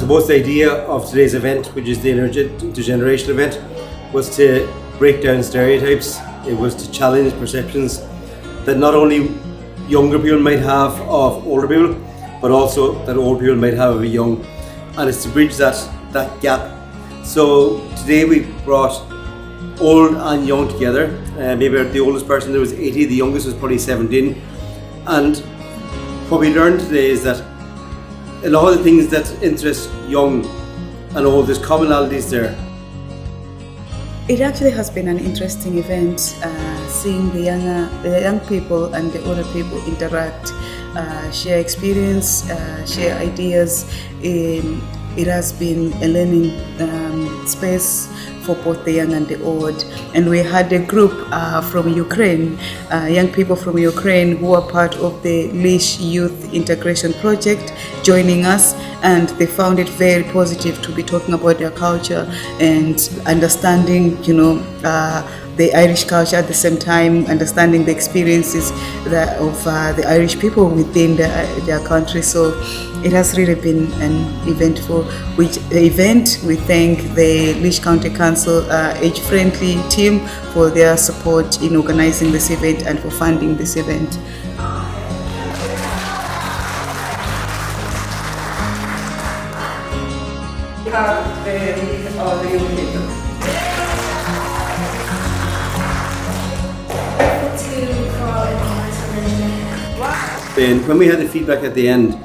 suppose the idea of today's event, which is the intergenerational event, was to break down stereotypes. It was to challenge perceptions that not only younger people might have of older people, but also that old people might have of young, and it's to bridge that gap. So today we brought old and young together. Maybe the oldest person there was 80, the youngest was probably 17. And what we learned today is that a lot of the things that interest young and old, there's commonalities there. It actually has been an interesting event, seeing the young people and the older people interact, share experience, share ideas. It has been a learning space for both the young and the old. And we had a group from Ukraine, young people from Ukraine who are part of the Laois Youth Integration Project joining us, and they found it very positive to be talking about their culture and understanding, the Irish culture at the same time, understanding the experiences of the Irish people within their country. So it has really been an eventful event. We thank the Laois County Council Age Friendly team for their support in organizing this event and for funding this event. And when we had the feedback at the end,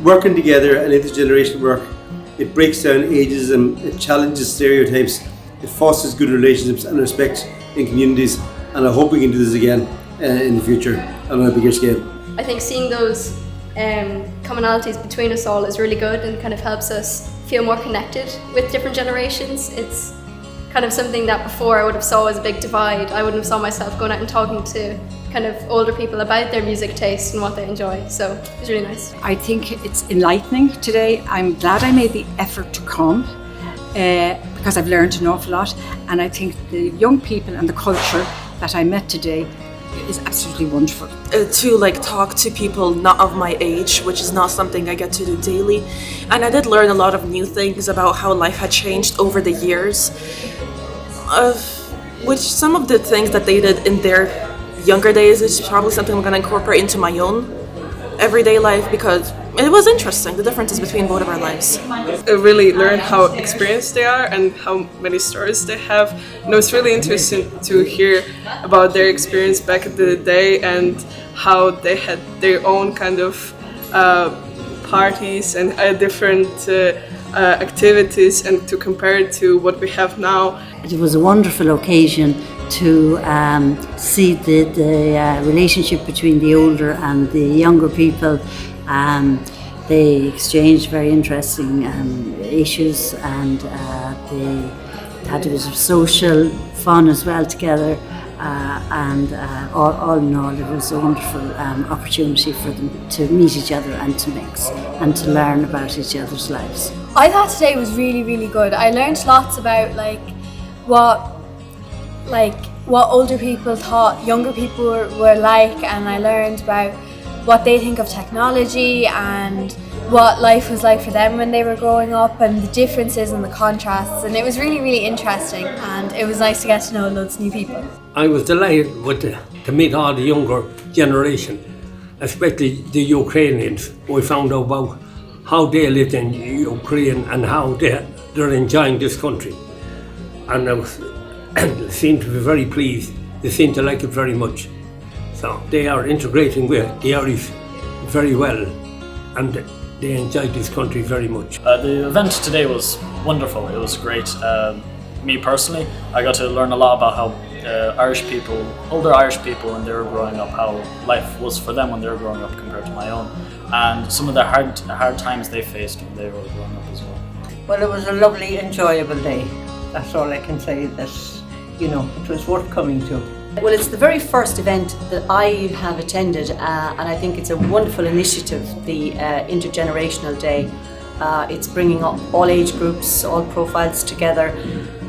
working together and intergenerational work, it breaks down ageism, it challenges stereotypes, it fosters good relationships and respect in communities, and I hope we can do this again in the future and on a bigger scale. I think seeing those commonalities between us all is really good and kind of helps us feel more connected with different generations. It's kind of something that before I would have saw as a big divide. I wouldn't have saw myself going out and talking to kind of older people about their music taste and what they enjoy, so it's really nice. I think it's enlightening today. I'm glad I made the effort to come because I've learned an awful lot, and I think the young people and the culture that I met today is absolutely wonderful. To talk to people not of my age, which is not something I get to do daily, and I did learn a lot of new things about how life had changed over the years, which some of the things that they did in their younger days is probably something I'm going to incorporate into my own everyday life, because it was interesting, the differences between both of our lives. I really learned how experienced they are and how many stories they have. And it was really interesting to hear about their experience back in the day and how they had their own kind of parties and different activities, and to compare it to what we have now. It was a wonderful occasion to see the relationship between the older and the younger people. They exchanged very interesting issues, and they had a bit of social fun as well together. All in all, it was a wonderful opportunity for them to meet each other and to mix and to learn about each other's lives. I thought today was really, really good. I learned lots about what older people thought younger people were like, and I learned about what they think of technology and what life was like for them when they were growing up, and the differences and the contrasts, and it was really, really interesting, and it was nice to get to know loads of new people. I was delighted to meet all the younger generation, especially the Ukrainians. We found out about how they lived in Ukraine and how they're enjoying this country, and they seem to be very pleased. They seem to like it very much. So they are integrating with the Irish very well, and they enjoyed this country very much. The event today was wonderful. It was great. Me personally, I got to learn a lot about how older Irish people when they were growing up, how life was for them when they were growing up compared to my own, and some of the hard times they faced when they were growing up as well. Well, it was a lovely, enjoyable day. That's all I can say. That it was worth coming to. Well, it's the very first event that I have attended, and I think it's a wonderful initiative, the Intergenerational Day. It's bringing up all age groups, all profiles together,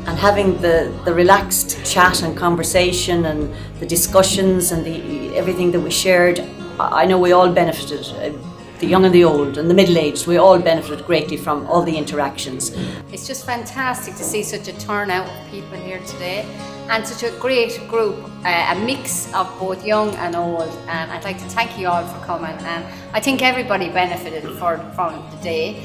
and having the relaxed chat and conversation and the discussions and everything that we shared. I know we all benefited. the young and the old and the middle-aged, we all benefited greatly from all the interactions. It's just fantastic to see such a turnout of people here today, and such a great group, a mix of both young and old, and I'd like to thank you all for coming, and I think everybody benefited from the day.